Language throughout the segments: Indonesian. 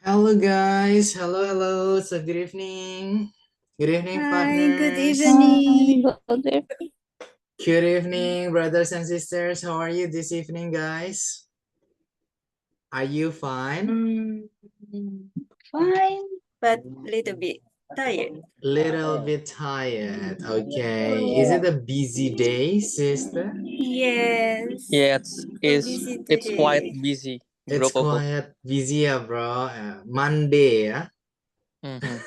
Hello guys, hello. So good evening Hi, good partners, evening. Good evening. good evening brothers and sisters. How are you this evening, guys? Are you fine? Fine, but little bit tired. Little bit tired. Okay. Is it a busy day, sister? Yes, Yeah, so busy it's quite today. busy, It's bro Popo. quite busy, ya, bro. Monday, ya. Mhm.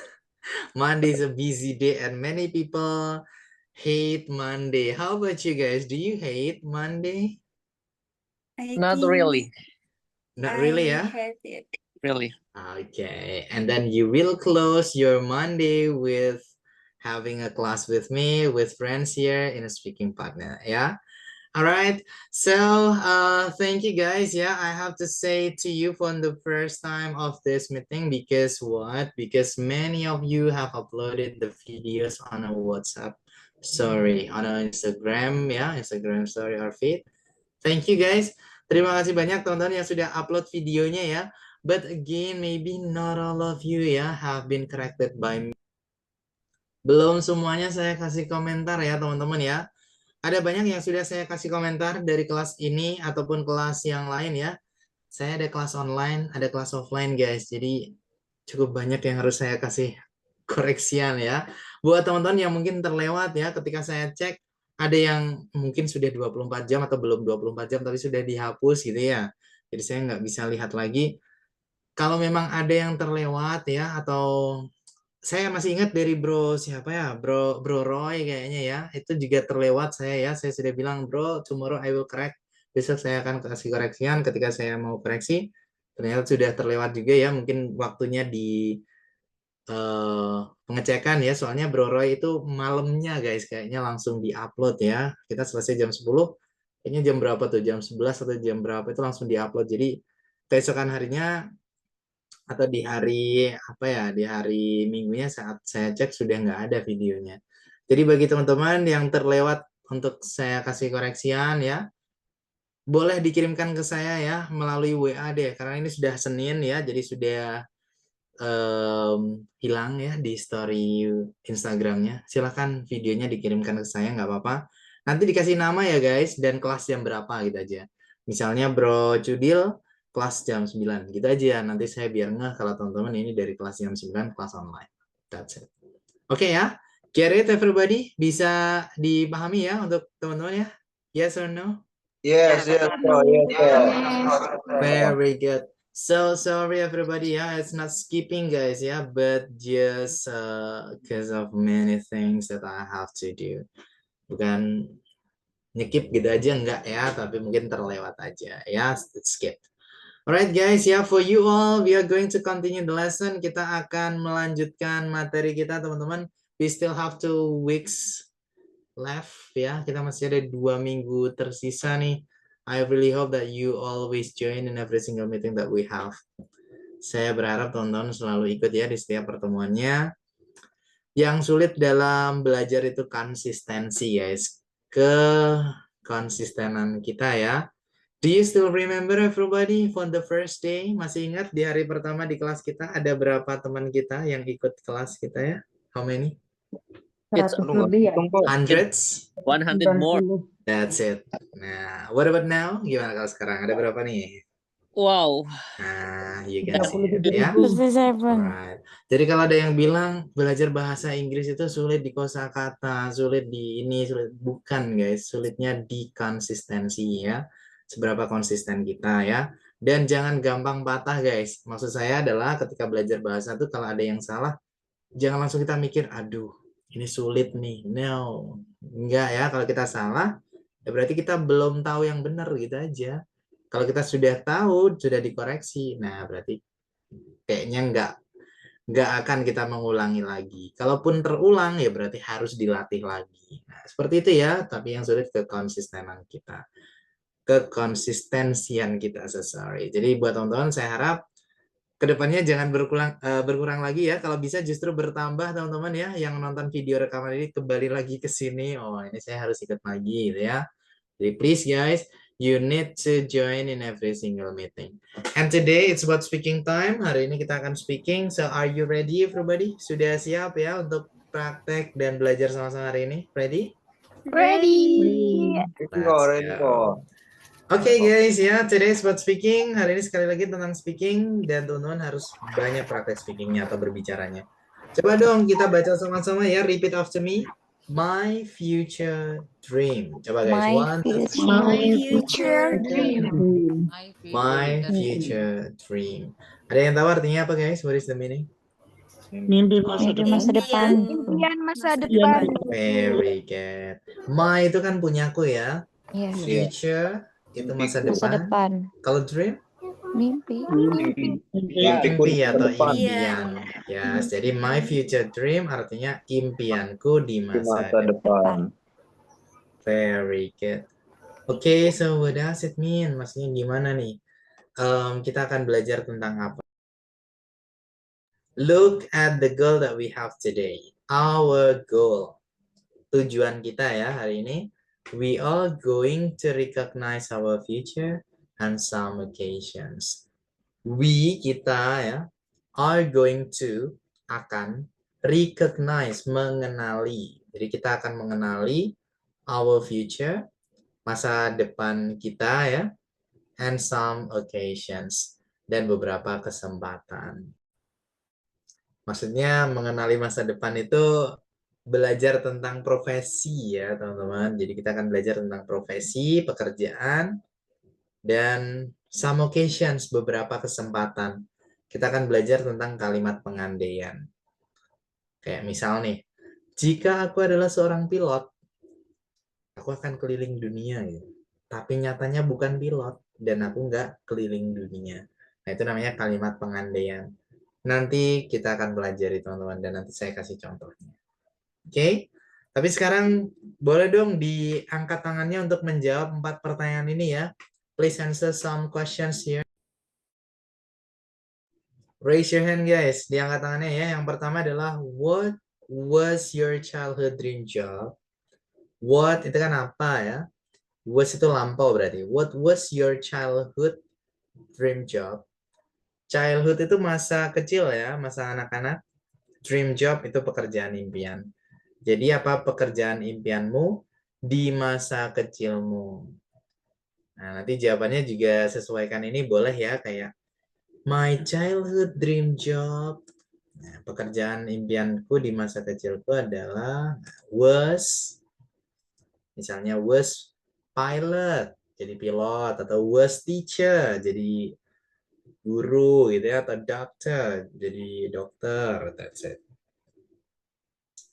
Monday is a busy day, and many people hate Monday. How about you guys? Do you hate Monday? I Not think really, Not really, I yeah. had it. really. Okay, and then you will close your Monday with having a class with me, with friends here in a speaking partner. Yeah. All right. So, thank you guys. Yeah, I have to say to you for the first time of this meeting because what? Because many of you have uploaded the videos on a WhatsApp story, on our Instagram, ya, Instagram story or feed. Thank you guys. Terima kasih banyak teman-teman yang sudah upload videonya ya. But again, maybe not all of you ya have been corrected by me. Belum semuanya saya kasih komentar ya teman-teman ya. Ada banyak yang sudah saya kasih komentar dari kelas ini ataupun kelas yang lain ya. Saya ada kelas online, ada kelas offline guys. Jadi cukup banyak yang harus saya kasih koreksian ya. Buat teman-teman yang mungkin terlewat ya ketika saya cek ada yang mungkin sudah 24 jam atau belum 24 jam tapi sudah dihapus gitu ya. Jadi saya nggak bisa lihat lagi. Kalau memang ada yang terlewat ya atau saya masih ingat dari bro siapa ya bro bro Roy kayaknya ya itu juga terlewat saya ya saya sudah bilang bro tomorrow I will correct besok saya akan kasih koreksian ketika saya mau koreksi ternyata sudah terlewat juga ya mungkin waktunya di pengecekan ya soalnya bro Roy itu malamnya guys kayaknya langsung diupload ya kita selesai jam 10 kayaknya jam berapa tuh jam 11 atau jam berapa itu langsung diupload jadi keesokan harinya atau di hari apa ya di hari minggunya saat saya cek sudah nggak ada videonya. Jadi bagi teman-teman yang terlewat untuk saya kasih koreksian ya, boleh dikirimkan ke saya ya melalui WA deh karena ini sudah Senin ya, jadi sudah hilang ya di story Instagramnya. Silahkan videonya dikirimkan ke saya nggak apa-apa. Nanti dikasih nama ya guys dan kelas jam berapa gitu aja. Misalnya Bro Cudil kelas jam 9 gitu aja. Nanti saya biar ngeh kalau teman-teman ini dari kelas jam 9 kelas online. That's it. Oke ya. Get it everybody? Bisa dipahami ya untuk teman-teman ya? Yes or no? Yes, yes, bro. Yes, bro. Very good. So sorry everybody, yeah, it's not skipping guys, yeah, but just because of many things that I have to do. Bukan nyekip gitu aja enggak ya, tapi mungkin terlewat aja ya, skip. Alright guys, ya for you all, we are going to continue the lesson. Kita akan melanjutkan materi kita teman-teman. We still have 2 weeks left ya. Kita masih ada 2 minggu tersisa nih. I really hope that you always join in every single meeting that we have. Saya berharap teman-teman selalu ikut ya di setiap pertemuannya. Yang sulit dalam belajar itu konsistensi guys. Kekonsistenan kita ya. Do you still remember everybody for the first day? Masih ingat di hari pertama di kelas kita ada berapa teman kita yang ikut kelas kita ya? How many? It's 100 lebih ya? Hundreds? 100 more. That's it. Nah, what about now? Gimana kalau sekarang? Ada berapa nih? Wow. Nah, you can see it, ya. 57. Alright. Jadi kalau ada yang bilang belajar bahasa Inggris itu sulit di kosakata, sulit di ini, sulit bukan guys, sulitnya di konsistensi ya. Seberapa konsisten kita ya. Dan jangan gampang patah guys. Maksud saya adalah ketika belajar bahasa itu kalau ada yang salah, jangan langsung kita mikir, aduh, ini sulit nih. No, enggak ya. Kalau kita salah, ya berarti kita belum tahu yang benar gitu aja. Kalau kita sudah tahu, sudah dikoreksi, nah berarti kayaknya nggak akan kita mengulangi lagi. Kalaupun terulang ya berarti harus dilatih lagi. Nah, seperti itu ya, tapi yang sulit kekonsistenan kita. Kekonsistensian kita, so sorry. Jadi buat teman-teman saya harap kedepannya jangan berkurang lagi ya. Kalau bisa justru bertambah teman-teman ya. Yang nonton video rekaman ini kembali lagi ke sini. Oh ini saya harus ikut lagi gitu ya. Jadi please guys, You need to join in every single meeting. And today it's about speaking time. Hari ini kita akan speaking. So are you ready everybody? Sudah siap ya untuk praktek dan belajar sama-sama hari ini? Ready? Ready. Ready kok, ready kok. Oke guys ya, today is about speaking. Hari ini sekali lagi tentang speaking dan teman-teman harus banyak praktek speakingnya atau berbicaranya. Coba dong kita baca sama-sama ya. Repeat after me. My future dream. Coba guys. My future dream. My future dream. Ada yang tahu artinya apa guys? What is the meaning? Mimpi masa Masa depan. Impian masa depan. Very good. My itu kan punyaku ya. Iya. Future itu masa Masa depan. depan. Kalau dream? Mimpi. Mimpi atau depan. impian. Yes, jadi my future dream artinya impianku di Di masa masa depan. depan. Very good. Oke, so what does it mean? Maksudnya gimana nih? Kita akan belajar tentang apa? Look at the goal that we have today. Our goal. Tujuan kita ya hari ini. We are going to recognize our future on some occasions. We, kita ya, are going to, akan, recognize, mengenali. Jadi kita akan mengenali our future, masa depan kita ya, and some occasions, dan beberapa kesempatan. Maksudnya mengenali masa depan itu belajar tentang profesi ya teman-teman. Jadi kita akan belajar tentang profesi, pekerjaan, dan some occasions, beberapa kesempatan. Kita akan belajar tentang kalimat pengandaian. Kayak misal nih, jika aku adalah seorang pilot, aku akan keliling dunia gitu. Tapi nyatanya bukan pilot dan aku nggak keliling dunia. Nah itu namanya kalimat pengandaian. Nanti kita akan pelajari teman-teman dan nanti saya kasih contohnya. Oke? Tapi sekarang boleh dong diangkat tangannya untuk menjawab 4 pertanyaan ini ya. Please answer some questions here. Raise your hand guys, diangkat tangannya ya. Yang pertama adalah what was your childhood dream job? What itu kan apa ya? Was itu lampau berarti. What was your childhood dream job? Childhood itu masa kecil ya, masa anak-anak. Dream job itu pekerjaan impian. Jadi apa pekerjaan impianmu di masa kecilmu? Nah, nanti jawabannya juga sesuaikan ini boleh ya, kayak my childhood dream job. Nah, pekerjaan impianku di masa kecilku adalah was, misalnya was pilot, jadi pilot, atau was teacher, jadi guru gitu ya, atau doctor, jadi dokter. That's it.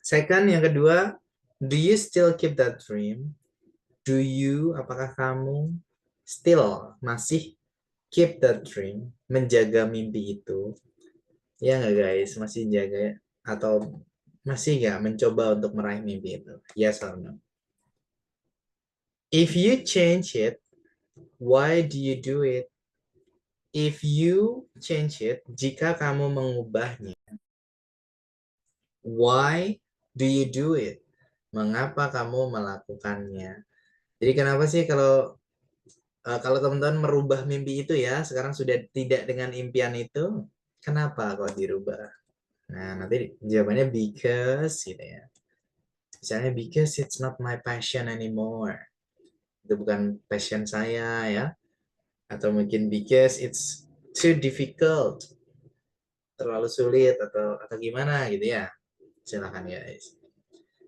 Second, yang kedua, do you still keep that dream? Do you, apakah kamu still, masih keep that dream, menjaga mimpi itu? Ya nggak guys, masih jaga atau masih nggak mencoba untuk meraih mimpi itu? Yes or no? If you change it, why do you do it? If you change it, jika kamu mengubahnya, why do you do it? Mengapa kamu melakukannya? Jadi kenapa sih kalau teman-teman merubah mimpi itu ya, sekarang sudah tidak dengan impian itu, kenapa kok dirubah? Nah, nanti jawabannya because gitu ya. Misalnya because it's not my passion anymore. Itu bukan passion saya ya. Atau mungkin because it's too difficult. Terlalu sulit atau gimana gitu ya. Silakan guys.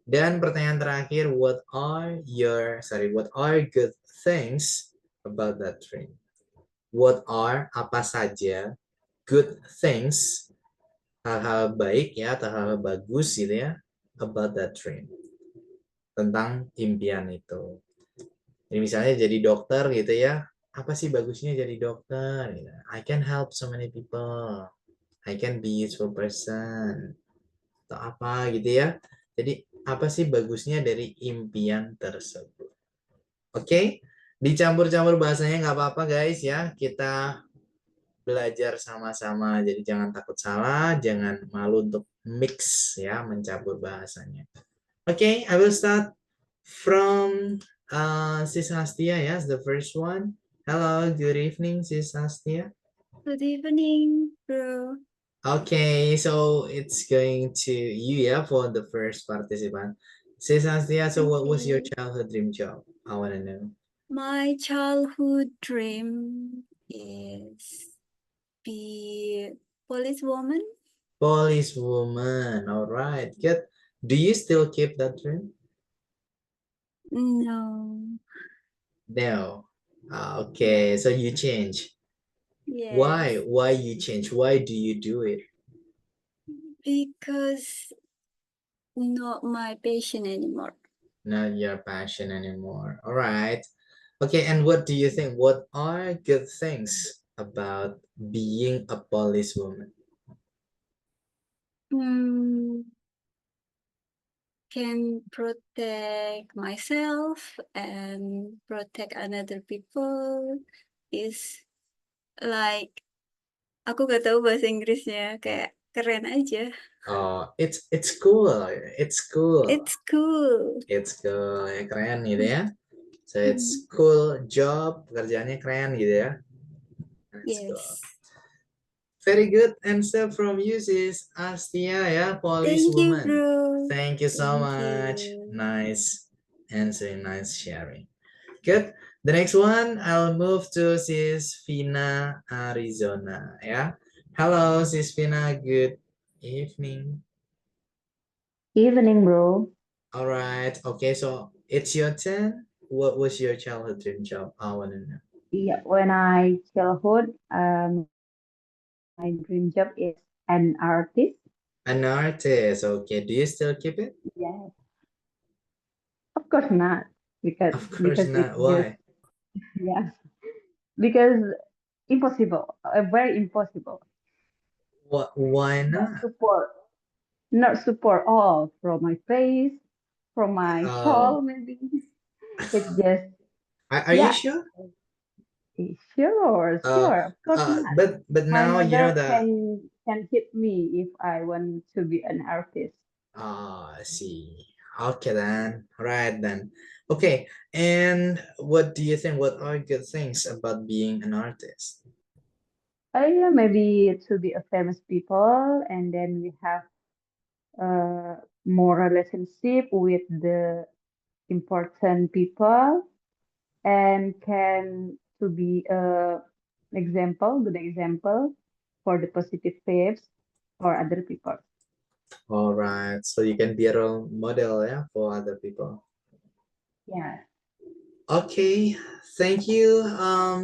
Dan pertanyaan terakhir, what are good things about that dream? What are, apa saja, good things, hal-hal baik ya, atau hal-hal bagus gitu ya, about that dream. Tentang impian itu. Jadi misalnya jadi dokter gitu ya, apa sih bagusnya jadi dokter? Gitu. I can help so many people. I can be a useful person. Atau apa gitu ya. Jadi apa sih bagusnya dari impian tersebut? Oke, dicampur-campur bahasanya nggak apa-apa guys ya. Kita belajar sama-sama. Jadi jangan takut salah, jangan malu untuk mix ya, mencampur bahasanya. Oke, I will start from Sis Hastia, yes, the first one. Hello, good evening, Sis Hastia. Good evening, bro. Okay, so it's going to you, yeah, for the first participant. Sis Hastia, so what was your Okay. childhood dream job? I want to know. My childhood dream is be policewoman. Policewoman, all right, good. Do you still keep that dream? No. No. Okay, so you change. Why? Yes. Why you change? Why do you do it? Because not my passion anymore. Not your passion anymore. All right. Okay, and what do you think? What are good things about being a policewoman? Hmm. Can protect myself and protect another people is like aku gak tahu bahasa Inggrisnya kayak keren aja. Oh, it's cool. It's cool. It's cool. It's cool. Ya, keren gitu ya. So Hmm. it's cool job, pekerjaannya keren gitu ya. That's cool. Yes. Very good answer from you, sis Astia, yeah, Thank you, policewoman. bro. Thank you so Thank much. you. Nice answer, nice sharing. Good. The next one, I'll move to sis Vina, Arizona. Yeah. Hello, sis Vina. Good evening. Evening, bro. All right. Okay, so it's your turn. What was your childhood dream job? I want to know. Yeah, when I childhood, my dream job is an artist. An artist. Okay. Do you still keep it? Yes, of course not, because Of course because it's not. just Why? yeah, because impossible, very impossible. What? Why Not not? support, not support all from my face, from my Oh, soul, maybe. It's just are you yeah, sure? sure, Uh, sure, of course not. but My now you know mother that. can hit me if I want to be an artist. I see. Okay then. Right then. Okay. And what do you think? What are good things about being an artist? Yeah, maybe to be a famous people, and then we have uh, more relationship with the important people, and can to be a example, good example for the positive waves for other people. All right. So you can be a role model, yeah, for other people. Yeah, Okay. Thank you,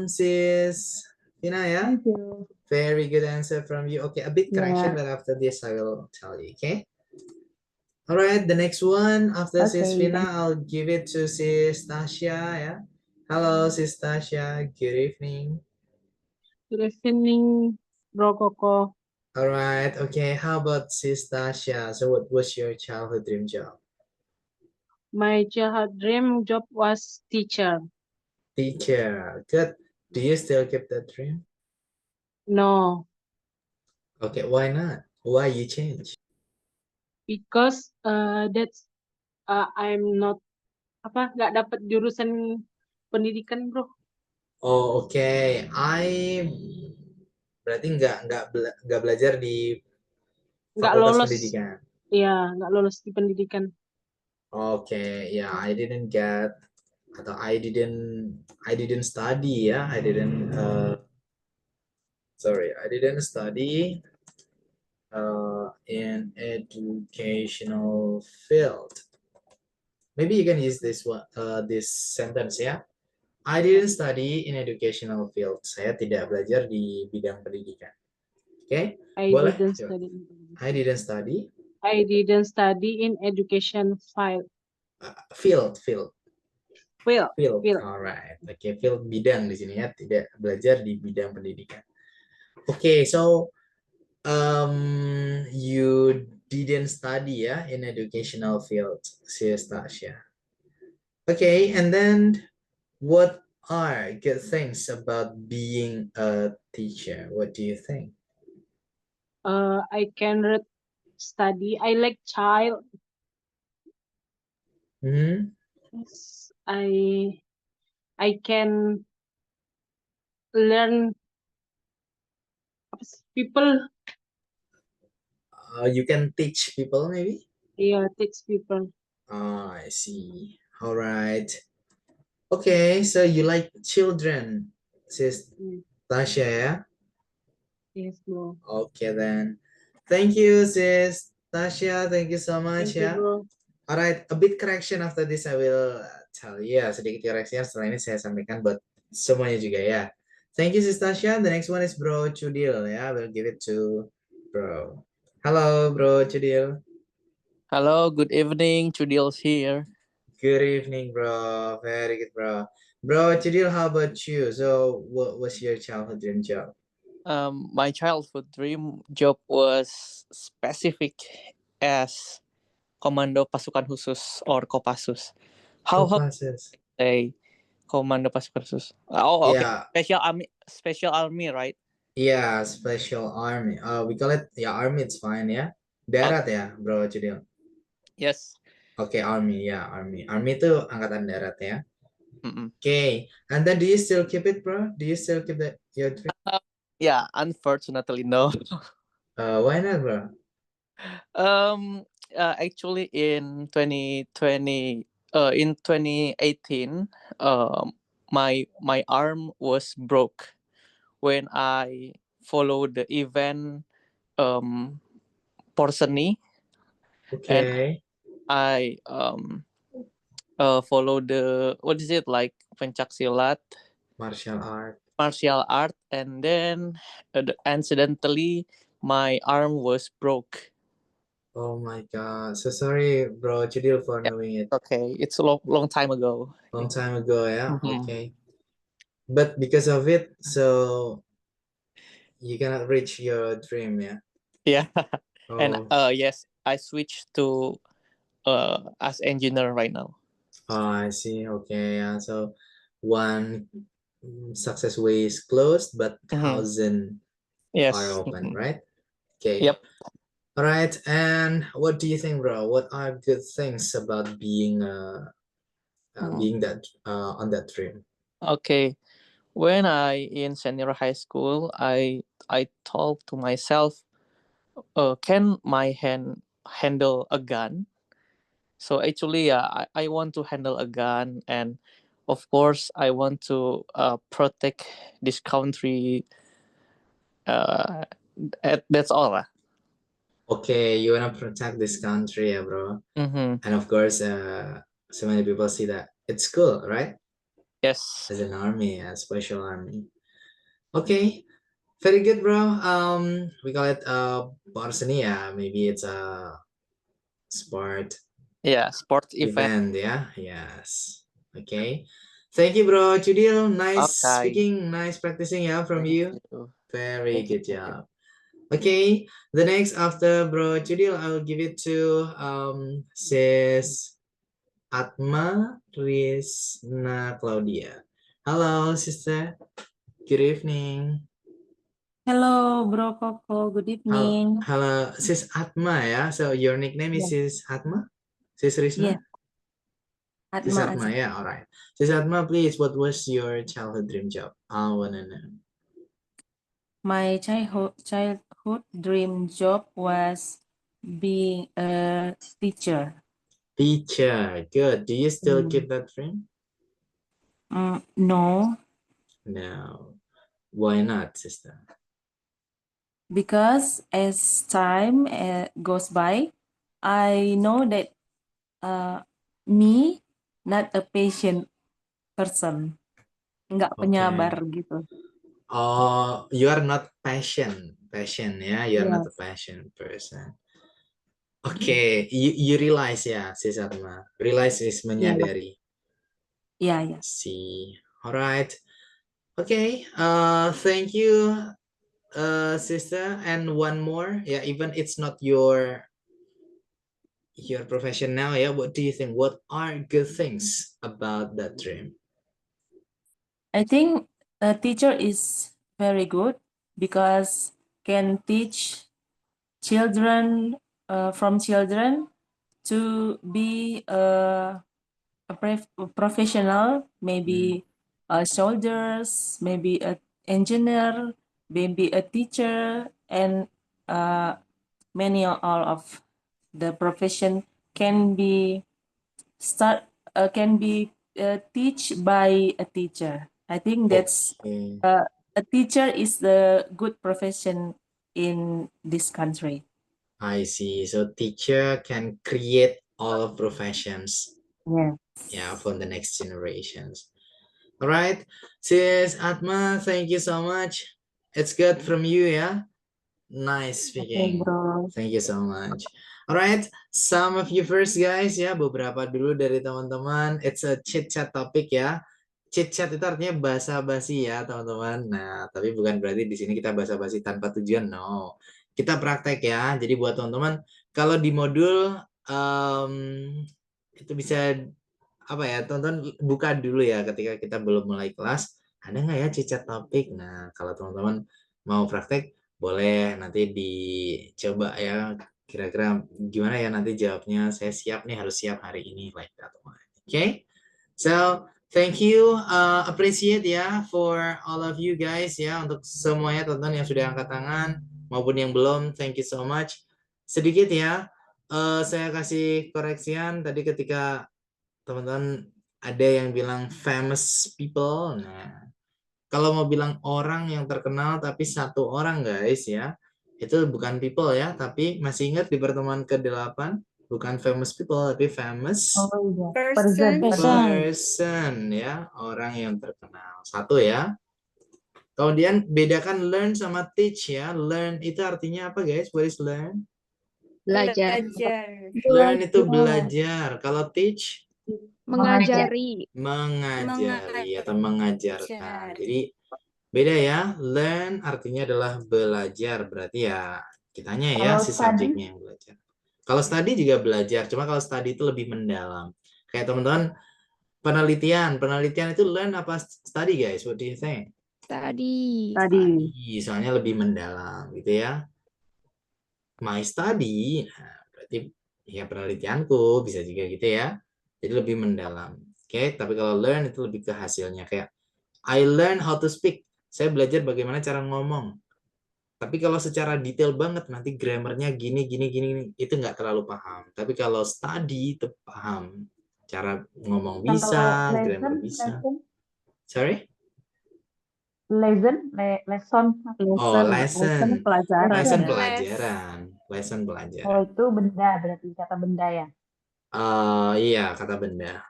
sis Tina, yeah. thank you. Very good answer from you. Okay, a bit correction, Yeah, but after this I will tell you, okay? All right, the next one after sis okay, Vina, I'll give it to sis Tasha, yeah. Hello, sis Tasha. Good evening. Good evening, Bro Koko. All right, okay. How about sis Tasha? So what was your childhood dream job? My childhood dream job was teacher. Teacher. Good. Do you still keep that dream? No, Okay, why not? Why you change? because that's I'm not nggak dapat jurusan pendidikan, Bro. Oh, okay. Berarti nggak belajar di Nggak Fakultas lolos, Pendidikan. ya nggak lolos di pendidikan. Okay, yeah, I didn't get atau I didn't study ya. I didn't study in educational field. Maybe you can use this sentence ya. I didn't study in educational field. Saya tidak belajar di bidang pendidikan. Oke, okay? I Boleh? didn't Coba. study. I didn't study I didn't study in education file. field. Field. Field. Field. Alright. Oke, okay, field bidang di sini ya, tidak belajar di bidang pendidikan. Oke, okay, so you didn't study ya in educational field, sis Tasha. Okay, and then what are good things about being a teacher? What do you think? I can read, study. I like child. Hmm? I can learn people. You can teach people maybe. Yeah, teach people. Oh, I see. All right. Okay, so you like children, sis Mm, Tasha, yeah? Yes, bro. Okay then. Thank you, sis Tasha. Thank you so much, Thank you, ya. bro. Alright, a bit correction after this I will tell you. Ya, sedikit koreksinya setelah ini saya sampaikan buat semuanya juga ya. Thank you, sis Tasha. The next one is Bro Chudil, ya. We'll give it to Bro. Halo, Bro Chudil. Hello, good evening. Chudil's here. Good evening, bro. Very good, bro. Bro Chudil, how about you? So, what was your childhood dream job? My childhood dream job was specific as Komando Pasukan Khusus or Kopassus. How Kopassus. say Komando Pasukan Khusus? Oh, okay. Yeah, Special army, right? yeah, special army. We call it, yeah, army, it's fine, ya. Darat ya, Bro Chudil. Yes. Oke, army, ya, army. Army itu angkatan darat ya. Mm-mm. Okay, and then do you still keep it, bro? Do you still keep that your dream? Yeah, unfortunately, no. Why not, bro? Actually, in 2018, my arm was broke when I followed the event Porseni, and Okay, I follow the, what is it, like pencak silat, martial art. martial art, and then incidentally my arm was broke. Oh my God, so sorry, bro Chudil, for Yeah, knowing it okay, it's a long time ago. long time ago, yeah. Mhm. Okay, but because of it, so you cannot reach your dream, yeah. Yeah, and Oh, yes, I switched to as engineer right now. I see. Okay, yeah. So one success way is closed, but Mhm. thousand are Yes. open, Mhm. right? Okay. Yep. All right. And what do you think, bro? What are good things about Mm. being that on that dream? Okay. When I in senior high school, I told to myself, can my hand handle a gun? So actually, I want to handle a gun, and of course, I want to protect this country. Uh, that's all. Okay, you wanna protect this country, yeah, bro. Mm-hmm. And of course, so many people see that it's cool, right? Yes. As an army, a special army. Okay, very good, bro. We call it Barsani, yeah. Maybe it's a sport Yeah. Sports event. event, yeah. Yes. Okay. Thank you, bro. Chudil, nice Okay. speaking, nice practicing, yeah, from Thank you. you. Very Thank you. good job. Okay, the next after bro Chudil, I'll give it to sis Atma Rizna Claudia. Hello, sister. Good evening. Hello, Bro Koko. Good Hello, evening. hello, sis Atma, yeah. So your nickname is Yes, sis Atma, sis Rizna, yes, sis Atma Atma, Azhar. yeah. All right, sis Atma, please. What was your childhood dream job? I wanna know. My childhood dream job was being a teacher. Teacher, good. Do you still keep that dream? No, No. Why not, sister? because as time goes by, I know that me not a patient person, nggak penyabar Okay. gitu. Oh, you are not passion, yeah. You are not a Yes, passion person. Okay, you realize ya, sis Atma. Realize is iya, menyadari. iya, iya. See, all right. Okay. Thank you, sister. And one more. Yeah, even it's not your profession now. Yeah. What do you think? What are good things about that dream? I think a teacher is very good because can teach children from children to be professional, maybe soldiers, maybe a engineer, maybe a teacher, and many all of the profession can be teach by a teacher. I think that's Okay. a teacher is the good profession in this country. I see. So teacher can create all of professions, Yes. yeah, for the next generations. All right, sis Atma, thank you so much. It's good from you, yeah. Nice Okay, speaking. bro. Thank you so much. All right, some of you first guys ya, beberapa dulu dari teman-teman. It's a chit chat topic ya. Chit chat itu artinya basa-basi ya, teman-teman. Nah, tapi bukan berarti di sini kita basa-basi tanpa tujuan, no. Kita praktek ya. Jadi buat teman-teman, kalau di modul itu bisa apa ya, teman-teman buka dulu ya ketika kita belum mulai kelas. Ada nggak ya chit chat topik? Nah, kalau teman-teman mau praktek, boleh nanti dicoba ya, kira-kira gimana ya nanti jawabnya. Saya siap nih, harus siap hari ini, like that one. Okay, so thank you, appreciate ya for all of you guys ya, untuk semuanya teman-teman yang sudah angkat tangan maupun yang belum, thank you so much. Sedikit ya, saya kasih koreksian tadi ketika teman-teman ada yang bilang famous people. Nah, kalau mau bilang orang yang terkenal tapi satu orang guys ya, itu bukan people ya, tapi masih ingat di pertemuan ke-8, bukan famous people tapi famous Oh iya. Person. person ya, orang yang terkenal. Satu ya. Kemudian bedakan learn sama teach ya. Learn itu artinya apa guys? What is learn? Belajar. Learn itu belajar. Kalau teach Mengajari. mengajari atau mengajarkan. Jadi beda ya. Learn artinya adalah belajar, berarti ya kitanya ya, Kalau si study? subjeknya yang belajar. Kalau study juga belajar, cuma kalau study itu lebih mendalam. Kayak teman-teman penelitian itu learn apa study guys? What do you think? Tadi. Tadi. Soalnya lebih mendalam gitu ya. My study, nah, berarti ya penelitianku, bisa juga gitu ya. Jadi lebih mendalam. Oke, tapi kalau learn itu lebih ke hasilnya. Kayak I learn how to speak. Saya belajar bagaimana cara ngomong. Tapi kalau secara detail banget, nanti grammarnya gini, itu nggak terlalu paham. Tapi kalau study itu paham. Cara ngomong bisa, Kalau grammar bisa. Sorry? lesson. Oh, lesson. pelajaran. Lesson ya. pelajaran. Lesson pelajaran. Oh, itu benda, berarti kata benda ya. Iya, kata benda.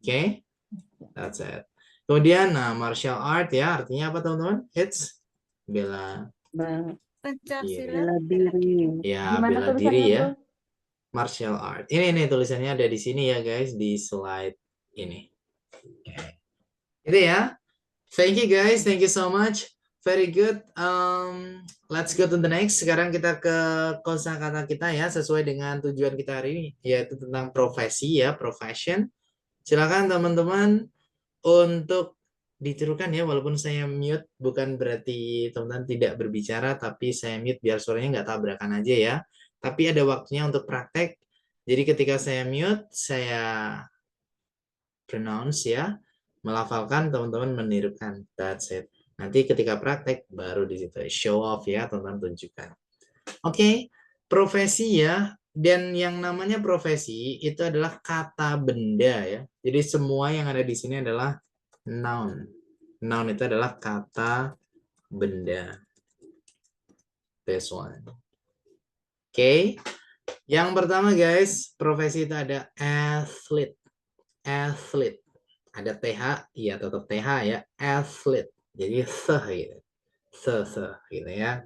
Oke, that's it. Kemudian, nah, martial art ya, artinya apa teman-teman? It's bela Pencaksilat. Bela diri. ya, Gimana bela tulisannya, diri ya. bro? Martial art. Ini tulisannya ada di sini ya guys, di slide ini. Oke. Itu ya. Thank you guys, thank you so much. Very good. Let's go to the next. Sekarang kita ke kosakata kita ya, sesuai dengan tujuan kita hari ini, yaitu tentang profesi ya, profession. Silakan teman-teman untuk ditirukan ya, walaupun saya mute bukan berarti teman-teman tidak berbicara, tapi saya mute biar suaranya nggak tabrakan aja ya. Tapi ada waktunya untuk praktek. Jadi ketika saya mute, saya pronounce ya, melafalkan, teman-teman menirukan. That's it. Nanti ketika praktek baru di situ show off ya, teman-teman tunjukkan. Oke, profesi ya. Dan yang namanya profesi itu adalah kata benda ya. Jadi semua yang ada di sini adalah noun. Noun itu adalah kata benda. This one. Oke. Yang pertama guys, profesi itu ada athlete. Athlete. Ada TH, iya tetap TH ya. Athlete. Jadi gitu. Gitu ya.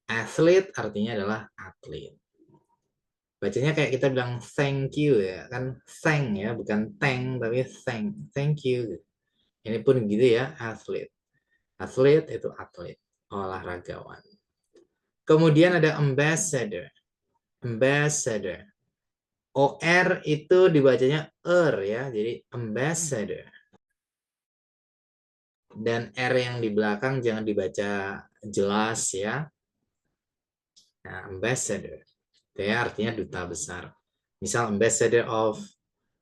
Athlete artinya adalah atlet. Bacanya kayak kita bilang thank you ya, kan thank ya, bukan thank tapi thank you. Ini pun gitu ya, athlete. Athlete itu atlet, olahragawan. Kemudian ada ambassador. Ambassador. OR itu dibacanya ya, jadi ambassador. Dan R yang di belakang jangan dibaca jelas ya. Nah, ambassador. Itu ya artinya duta besar. Misal ambassador of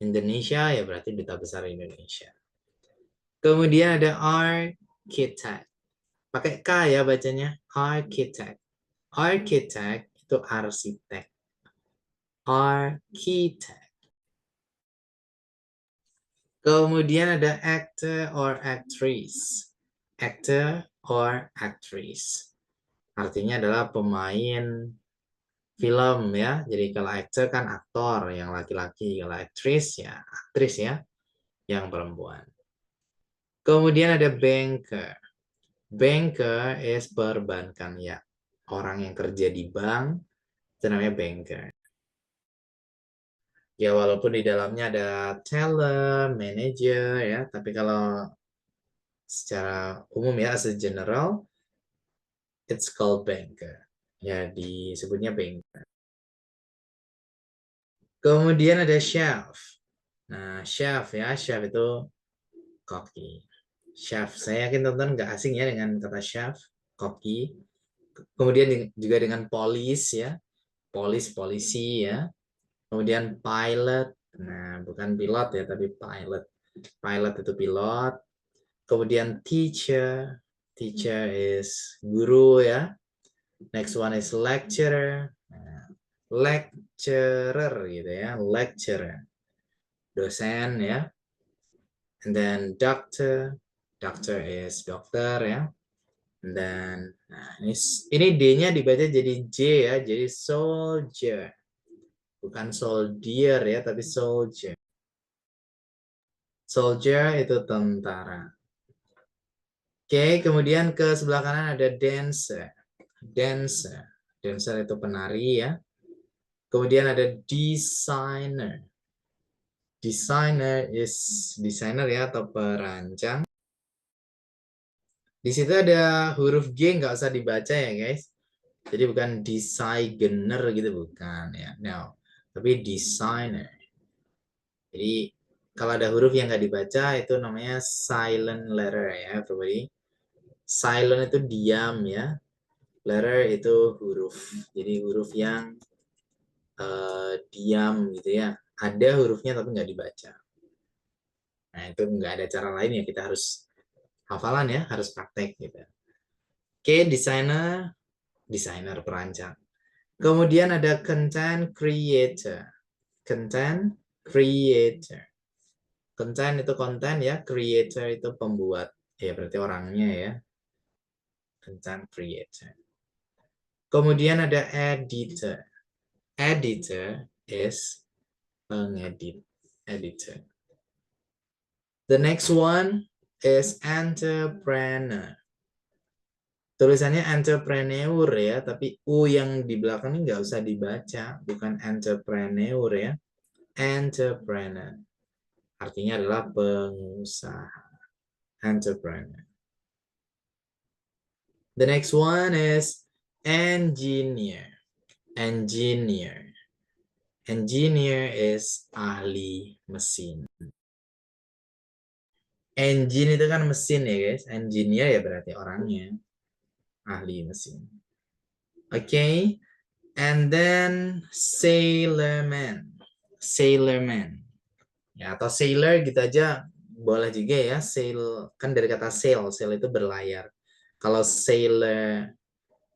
Indonesia ya berarti Duta Besar Indonesia. Kemudian ada architect. Pakai K ya bacanya. Architect. Architect itu arsitek. Architect. Kemudian ada actor or actress. Actor or actress. Artinya adalah pemain film ya. Jadi kalau actor kan aktor yang laki-laki, kalau actress ya aktris ya yang perempuan. Kemudian ada banker. Banker is perbankan ya. Orang yang kerja di bank itu namanya banker. Ya walaupun di dalamnya ada teller, manager ya, tapi kalau secara umum ya as a general it's called banker. Ya disebutnya banker. Kemudian ada chef. Nah, chef ya, chef itu koki. Chef, saya yakin teman-teman nggak asing ya dengan kata chef, koki. Kemudian juga dengan polis ya, polisi ya. Kemudian pilot, nah bukan pilot ya, tapi pilot. Pilot itu pilot. Kemudian teacher, teacher is guru ya. Next one is lecturer, nah, lecturer gitu ya, lecturer. Dosen ya. And then doctor, doctor is dokter ya. And then nah, ini D-nya dibaca jadi J ya, jadi soldier. Bukan soldier ya, tapi soldier. Soldier itu tentara. Oke, kemudian ke sebelah kanan ada dancer. Dancer. Dancer itu penari ya. Kemudian ada designer. Designer is designer ya atau perancang. Di situ ada huruf G nggak usah dibaca ya guys. Jadi bukan designer gitu bukan ya. No. Tapi designer. Jadi kalau ada huruf yang nggak dibaca itu namanya silent letter ya everybody. Silent itu diam ya. Letter itu huruf. Jadi huruf yang diam gitu ya. Ada hurufnya tapi nggak dibaca. Nah itu nggak ada cara lain ya. Kita harus hafalan ya. Harus praktek gitu. Oke, designer perancang. Kemudian ada content creator. Content creator. Content itu konten ya, creator itu pembuat. Ya berarti orangnya ya. Content creator. Kemudian ada editor. Editor is pengedit. Editor. The next one is entrepreneur. Tulisannya entrepreneur ya, tapi U yang di belakang ini nggak usah dibaca. Bukan entrepreneur ya. Entrepreneur. Artinya adalah pengusaha. Entrepreneur. The next one is engineer. Engineer. Engineer is ahli mesin. Engine itu kan mesin ya guys. Engineer ya berarti orangnya. Ahli mesin. Okay. And then sailorman. Sailorman. Ya, atau sailor gitu aja boleh juga ya. Sail kan dari kata sail. Sail itu berlayar. Kalau sailor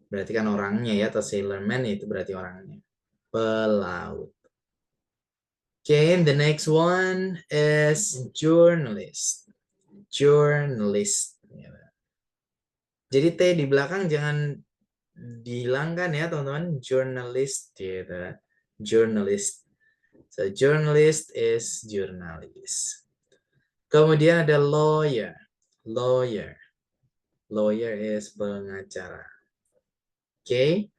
berarti kan orangnya ya. Atau sailorman itu berarti orangnya. Pelaut. Okay, the next one is journalist. Journalist. Jadi T di belakang jangan dihilangkan ya teman-teman. Journalist gitu. Journalist. So journalist is jurnalis. Kemudian ada lawyer. Lawyer. Lawyer is pengacara. Okay?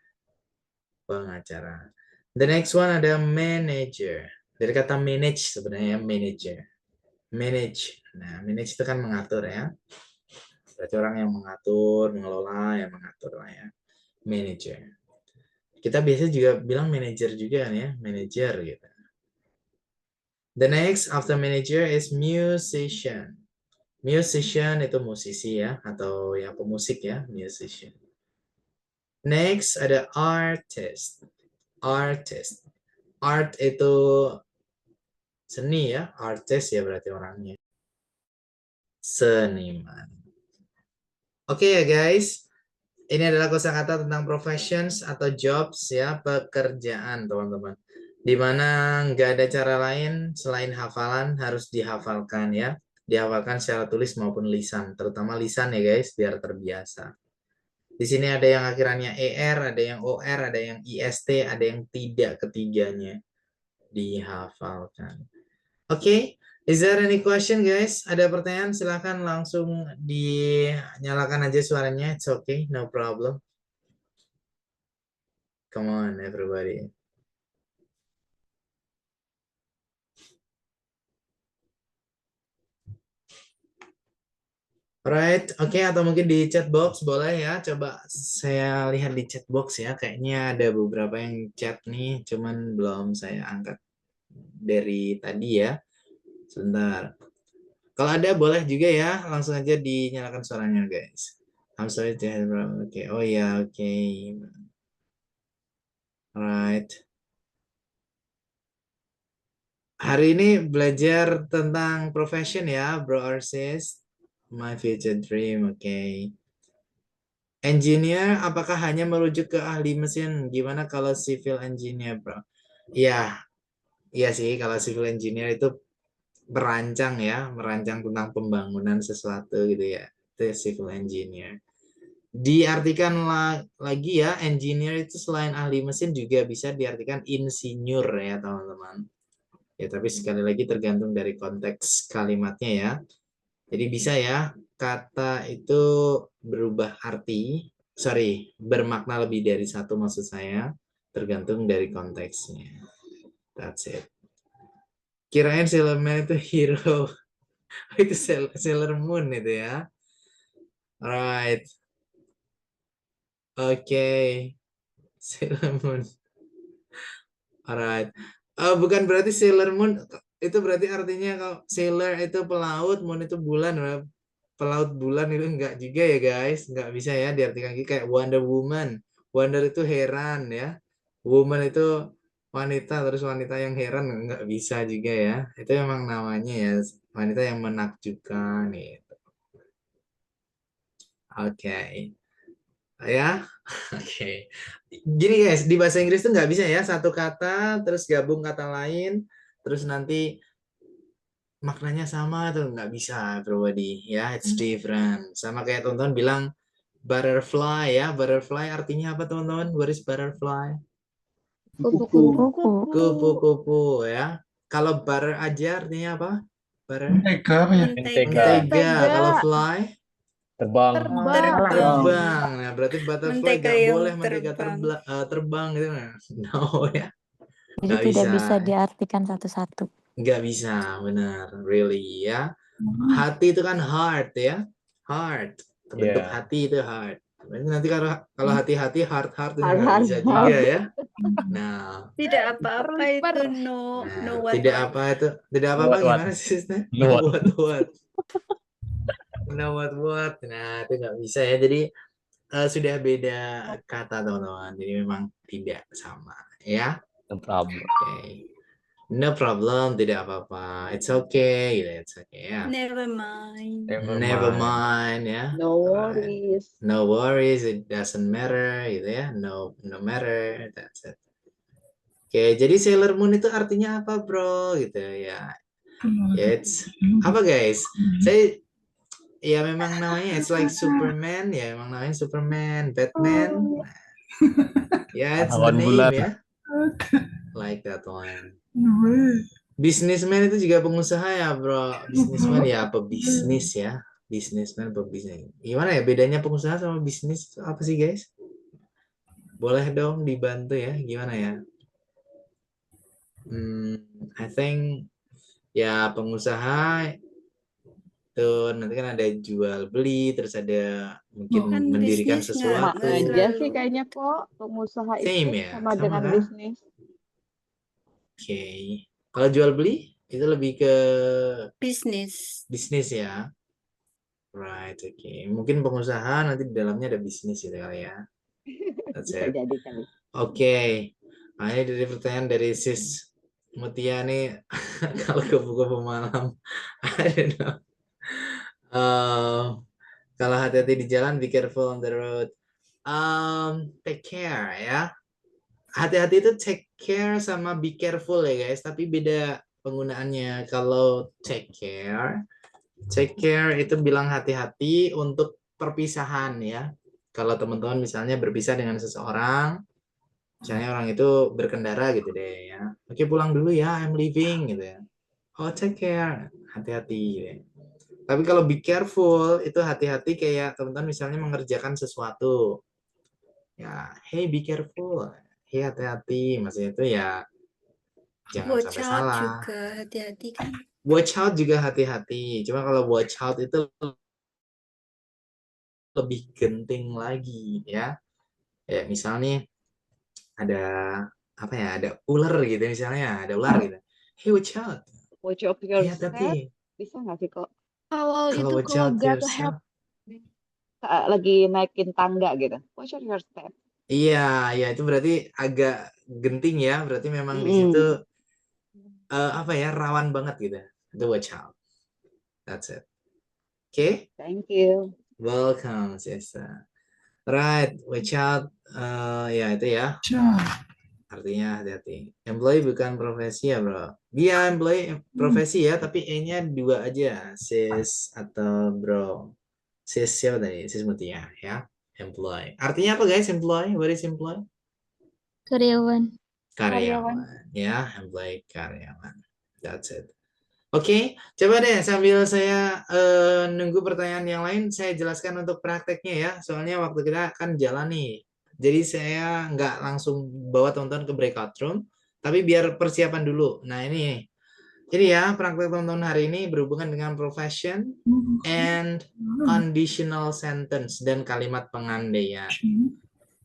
Pengacara. The next one ada manager. Dari kata manage sebenarnya manager. Manage. Nah, manage itu kan mengatur ya. Berarti orang yang mengatur, mengelola, yang mengatur lah ya. Manager. Kita biasanya juga bilang manager juga kan ya. Manager gitu. The next after manager is musician. Musician itu musisi ya. Atau ya pemusik ya. Musician. Next ada artist. Artist. Art itu Seni ya, artist ya berarti orangnya. Seniman. Oke ya guys, ini adalah kosakata tentang professions atau jobs ya, pekerjaan teman-teman. Dimana nggak ada cara lain selain hafalan, harus dihafalkan ya. Dihafalkan secara tulis maupun lisan, terutama lisan ya guys, biar terbiasa. Di sini ada yang akhirannya ER, ada yang OR, ada yang IST, ada yang tidak ketiganya. Dihafalkan. Oke, is there any question guys? Ada pertanyaan? Silahkan langsung dinyalakan aja suaranya. It's okay, no problem. Come on everybody. Alright, oke, atau mungkin di chat box boleh ya. Coba saya lihat di chat box ya. Kayaknya ada beberapa yang chat nih, cuman belum saya angkat dari tadi ya. Sebentar. Kalau ada boleh juga ya, langsung aja dinyalakan suaranya guys. I'm sorry to have problem. Oke, oh ya, oke. Alright. Hari ini belajar tentang profession ya, bro or sis. My future dream, oke. Engineer, apakah hanya merujuk ke ahli mesin? Gimana kalau civil engineer, bro? Iya, iya sih. Kalau civil engineer itu merancang ya, merancang tentang pembangunan sesuatu gitu ya. Itu civil engineer. Diartikan lagi ya, engineer itu selain ahli mesin juga bisa diartikan insinyur ya, teman-teman. Ya, tapi sekali lagi tergantung dari konteks kalimatnya ya. Jadi bisa ya, kata itu berubah arti, bermakna lebih dari satu maksud saya, tergantung dari konteksnya. That's it. Kirain Sailor Man itu hero. Itu Sailor Moon itu ya. Alright. Oke. Sailor Moon. Alright. Bukan berarti Sailor Moon itu berarti artinya kalau sailor itu pelaut, moon itu bulan, pelaut bulan itu enggak juga ya guys, enggak bisa ya diartikan kayak Wonder Woman. Wonder itu heran ya, woman itu wanita, terus wanita yang heran enggak bisa juga ya. Itu memang namanya ya, wanita yang menakjubkan gitu. Oke. Ya, oke. Gini guys, di bahasa Inggris tuh nggak bisa ya satu kata terus gabung kata lain terus nanti maknanya sama tuh nggak bisa everybody ya, it's different. Sama kayak teman-teman bilang butterfly ya, butterfly artinya apa teman-teman? What is butterfly? Kupu-kupu. Kupu-kupu ya. Kalau butter aja artinya apa? Butter? Mentega apa ya? Mentega. Kalau fly? Terbang. Terbang. Nah, berarti butterfly Mentega nggak yang boleh mentega terbang. terbang gitu. No ya. Jadi Nggak tidak bisa. bisa diartikan satu-satu. Nggak bisa, benar. Really ya. Hati itu kan heart ya. Heart. Bentuk Yeah. hati itu heart. Nanti kalau hati-hati heart itu Heart, nggak heart, bisa heart. juga ya. Nah, Tidak apa-apa itu no what tidak what. apa itu, tidak apa-apa What? gimana sih? No what. What. No what. Nah, itu nggak bisa ya. Jadi sudah beda kata teman-teman. Jadi memang tidak sama ya. No problem. Oke. No problem, tidak apa-apa. It's okay, gitu. It's okay ya. Never mind. Never mind ya. No Alright. worries. No worries, it doesn't matter, gitu ya. No matter, that's it. Oke, jadi Sailor Moon itu artinya apa, bro? Gitu ya. It's apa, guys? Saya ya memang namanya it's like Superman ya, memang namanya Superman, Batman. Ya, it's the Pahlawan name bulan. ya. Like that one. Businessman itu juga pengusaha ya, bro. Businessman ya pebisnis ya. Businessman pebisnis. Gimana ya bedanya pengusaha sama bisnis itu apa sih, guys? Boleh dong dibantu ya. Gimana ya? I think ya pengusaha itu nanti kan ada jual beli, terus ada mungkin Kan mendirikan bisnis nggak Sama sesuatu. aja selalu. sih kayaknya kok. Pengusaha Same itu ya? sama Sama dengan kan? bisnis. Oke. Kalau jual beli itu lebih ke Bisnis. bisnis ya. Right, oke. Mungkin pengusaha nanti di dalamnya ada bisnis gitu kali ya. That's Bisa it. jadi kali. Oke. Nah, ini dari pertanyaan dari sis Mutia nih kalau kupu-kupu malam. I don't know. Kalau hati-hati di jalan, be careful on the road. Take care ya. Hati-hati itu take care sama be careful ya guys, tapi beda penggunaannya. Kalau take care itu bilang hati-hati untuk perpisahan ya. Kalau teman-teman misalnya berpisah dengan seseorang, misalnya orang itu berkendara gitu deh ya. Oke, pulang dulu ya, I'm leaving gitu ya. Oh, take care, hati-hati gitu ya. Tapi kalau be careful itu hati-hati kayak teman-teman misalnya mengerjakan sesuatu. Ya, hey be careful. Hey hati-hati. Maksudnya itu ya jangan Watch sampai out salah. juga hati-hati kan. Watch out juga hati-hati. Cuma kalau watch out itu lebih genting lagi ya. Ya misalnya ada apa ya? Ada ular gitu misalnya, ada ular gitu. Hey watch out. Watch out Hey yourself. hati-hati. Bisa nggak sih kok? Kalau Kalau itu watch kalau out Gotta help. yourself. Lagi naikin tangga gitu. Watch out your step. Iya, ya itu berarti agak genting ya. Berarti memang di situ apa ya rawan banget gitu. Itu watch out. That's it. Okay. Thank you. Welcome, sister. Right, watch out. Ya itu ya. Artinya hati-hati. Employee bukan profesi ya bro. Dia employee profesi ya, tapi E-nya 2 aja. Sis atau bro. Sis siapa tadi? Sis Mutia ya. Employee. Artinya apa guys? Employee. What is employee? Karyawan. Karyawan. Ya, employee karyawan. That's it. Oke, coba deh sambil saya nunggu pertanyaan yang lain, saya jelaskan untuk prakteknya ya. Soalnya waktu kita akan jalan nih. Jadi saya nggak langsung bawa teman-teman ke breakout room, tapi biar persiapan dulu. Nah ini ya praktek teman-teman hari ini berhubungan dengan profession and conditional sentence dan kalimat pengandaian.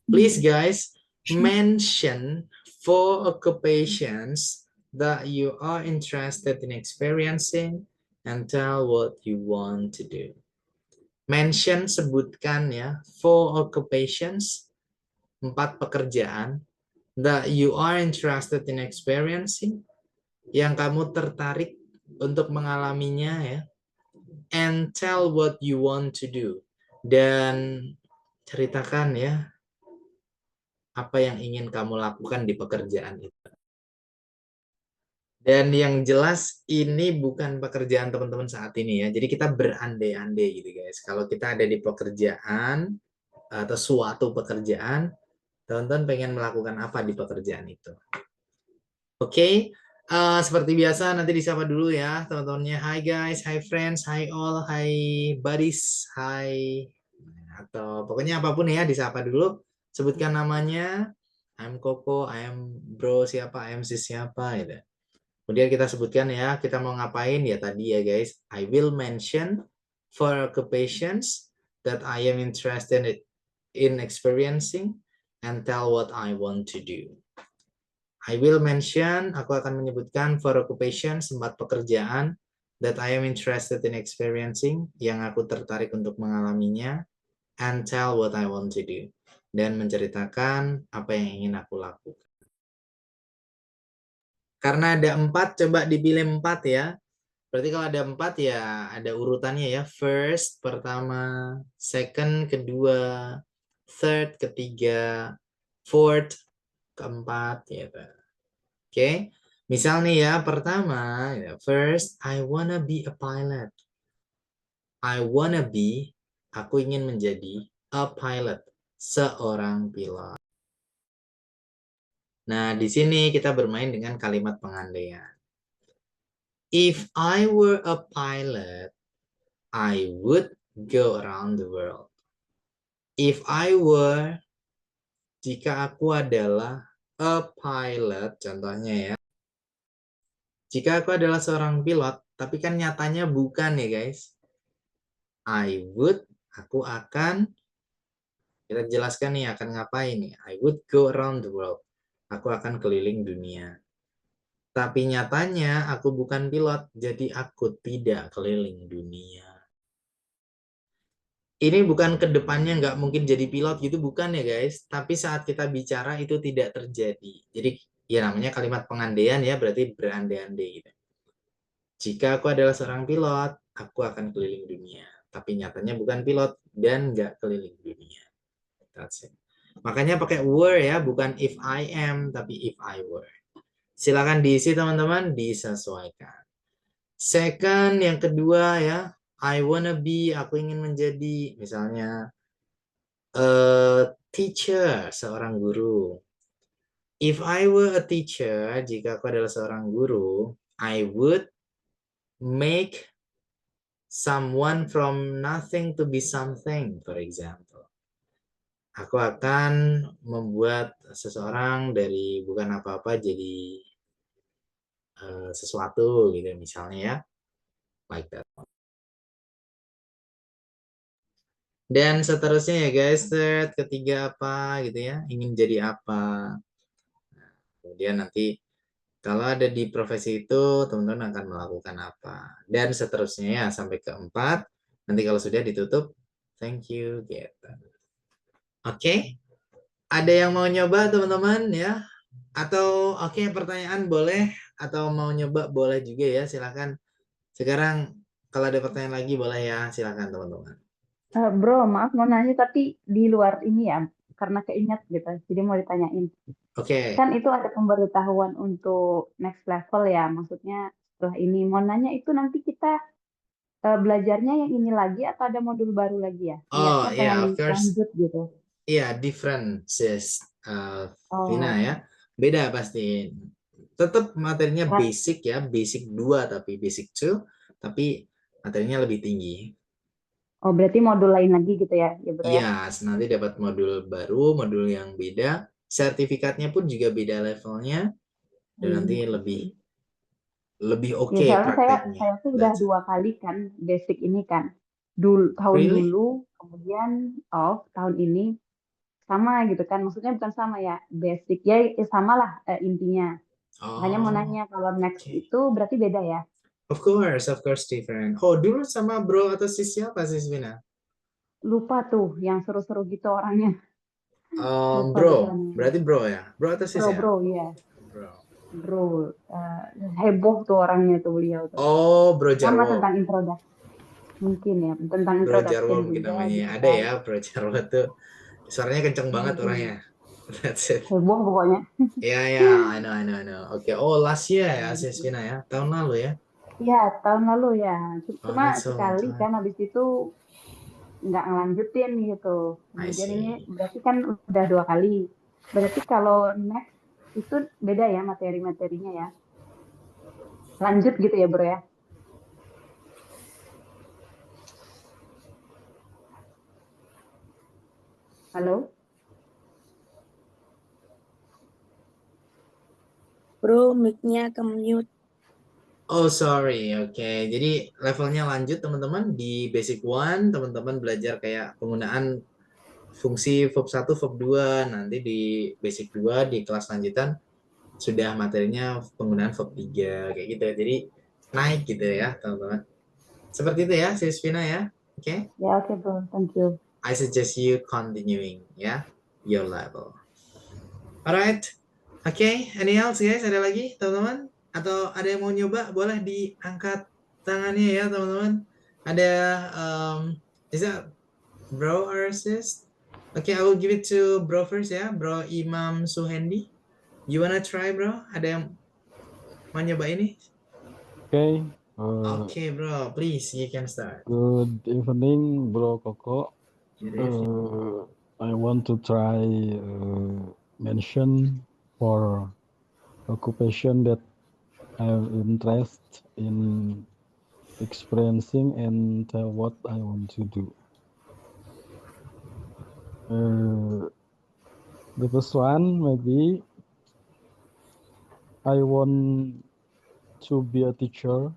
Please guys, mention 4 occupations that you are interested in experiencing and tell what you want to do. Mention, sebutkan ya, 4 occupations, 4 pekerjaan that you are interested in experiencing, yang kamu tertarik untuk mengalaminya ya, and tell what you want to do, dan ceritakan ya apa yang ingin kamu lakukan di pekerjaan itu. Dan yang jelas ini bukan pekerjaan teman-teman saat ini ya. Jadi kita berandai-andai gitu guys. Kalau kita ada di pekerjaan atau suatu pekerjaan, teman-teman pengen melakukan apa di pekerjaan itu. Oke, seperti biasa nanti disapa dulu ya teman-temannya. Hi guys, hi friends, hi all, hi buddies, hi. Atau pokoknya apapun ya disapa dulu. Sebutkan namanya. I'm Koko, I'm bro siapa, I'm sis siapa gitu. Kemudian kita sebutkan ya, kita mau ngapain ya tadi ya guys. I will mention 4 occupations that I am interested in experiencing and tell what I want to do. I will mention, aku akan menyebutkan 4 occupations, 4 pekerjaan that I am interested in experiencing, yang aku tertarik untuk mengalaminya, and tell what I want to do. Dan menceritakan apa yang ingin aku lakukan. Karena ada 4, coba dipilih 4 ya. Berarti kalau ada 4 ya ada urutannya ya. First, pertama, second, kedua, third, ketiga, fourth, keempat gitu. Oke. Misal nih ya, pertama, first, I wanna be a pilot. I wanna be, aku ingin menjadi a pilot, seorang pilot. Nah, di sini kita bermain dengan kalimat pengandaian. If I were a pilot, I would go around the world. If I were, jika aku adalah a pilot, contohnya ya. Jika aku adalah seorang pilot, tapi kan nyatanya bukan ya guys. I would, aku akan, kita jelaskan nih akan ngapain nih. I would go around the world. Aku akan keliling dunia. Tapi nyatanya aku bukan pilot, jadi aku tidak keliling dunia. Ini bukan ke depannya nggak mungkin jadi pilot gitu, bukan ya guys. Tapi saat kita bicara itu tidak terjadi. Jadi Ya namanya kalimat pengandaian ya, berarti berandai-andai gitu. Jika aku adalah seorang pilot, aku akan keliling dunia. Tapi nyatanya bukan pilot dan nggak keliling dunia. That's it. Makanya pakai were ya, bukan if I am, tapi if I were. Silakan diisi teman-teman, disesuaikan. Second, yang kedua ya, I wanna be, aku ingin menjadi, misalnya, a teacher, seorang guru. If I were a teacher, jika aku adalah seorang guru, I would make someone from nothing to be something, for example. Aku akan membuat seseorang dari bukan apa-apa jadi sesuatu gitu misalnya ya, like that. Dan seterusnya ya guys, third, ketiga apa gitu ya, ingin jadi apa. Kemudian nanti kalau ada di profesi itu teman-teman akan melakukan apa. Dan seterusnya ya sampai keempat, nanti kalau sudah ditutup, thank you gitu. Oke, ada yang mau nyoba teman-teman ya? Atau oke, pertanyaan boleh, atau mau nyoba boleh juga ya, silakan. Sekarang kalau ada pertanyaan lagi boleh ya, silakan teman-teman. Bro, maaf mau nanya tapi di luar ini ya, karena keinget gitu. Jadi mau ditanyain. Oke. Kan itu ada pemberitahuan untuk next level ya, maksudnya setelah ini. Mau nanya itu nanti kita belajarnya yang ini lagi atau ada modul baru lagi ya? Oh Lihatnya ya, pengen of course. lanjut gitu. Iya, different sis, Vina Oh, ya. Beda pasti. Tetap materinya kan. basic ya, basic 2 tapi basic 2, tapi materinya lebih tinggi. Oh, berarti modul lain lagi gitu ya, ya bro ya? Iya, nanti dapat modul baru, modul yang beda. Sertifikatnya pun juga beda levelnya, dan nanti lebih Ya, oke soalnya prakteknya. saya tuh udah That's it. 2 kali kan basic ini kan. Tahun Really? dulu, kemudian tahun ini sama gitu kan. Maksudnya bukan sama ya, basic ya sama lah intinya. Makanya mau Oh, nanya kalau next oke. itu berarti beda ya? Of course different. Oh, dulu sama bro atau sis siapa sis Vina? Lupa tuh yang seru-seru gitu orangnya. Lupa Bro, gitu namanya. berarti bro ya? Bro atau sis ya? Bro, ya. Bro. Bro, heboh tuh orangnya tuh beliau tuh. Oh, Bro Sama Jarwo. tentang introduksi. Mungkin ya, tentang Bro introduction Jarwo mungkin juga namanya. gitu Ada kan. ya, Bro Jarwo tuh. Suaranya kenceng banget Hmm, orangnya. That's it. heboh pokoknya. Ya, ya, I know. Oke, oh last year ya, sis Vina ya? Tahun lalu ya? Ya, tahun lalu ya. Oh, Cuma that's so long sekali time. kan habis itu nggak ngelanjutin gitu. I Kemudian ini see. berarti kan udah 2 kali. Berarti kalau next itu beda ya materi-materinya ya. Lanjut gitu ya bro ya. Halo? Bro, mic-nya ke-mute. Oh, sorry. Oke. Jadi levelnya lanjut teman-teman. Di basic 1, teman-teman belajar kayak penggunaan fungsi verb 1, verb 2. Nanti di basic 2, di kelas lanjutan, sudah materinya penggunaan verb 3. Kayak gitu. Jadi naik gitu ya, teman-teman. Seperti itu ya, Sis Vina ya. Oke. Ya oke bro, thank you. I suggest you continuing ya, your level. Alright. Oke, any else guys? Ada lagi teman-teman? Atau ada yang mau nyoba? Boleh diangkat tangannya ya teman-teman. Ada, is that bro or sis? Okay, I will give it to bro first ya, bro Imam Suhendi. You wanna try bro? Ada yang mau nyoba ini? Okay. Okay bro, please you can start. Good evening, Bro Koko. I want to try mention for occupation that I have interest in experiencing and tell what I want to do. The first one maybe I want to be a teacher,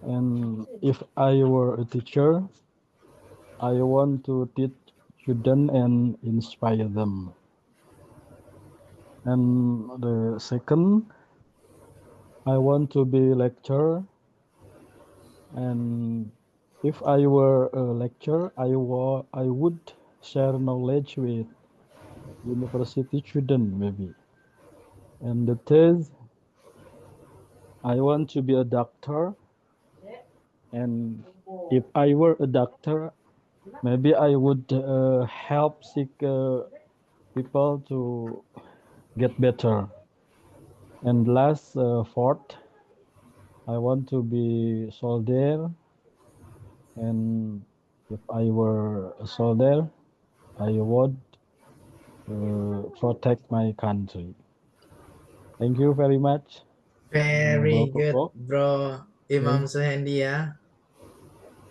and if I were a teacher, I want to teach students and inspire them. And the second, I want to be lecturer, and if I were a lecturer, I would share knowledge with university students maybe. And the third, I want to be a doctor. And if I were a doctor, maybe I would help sick people to get better. And last, fourth, I want to be soldier. And if I were a soldier, I would protect my country. Thank you very much. Very Bro good, Koko. bro. Imam Okay. Suhendi ya.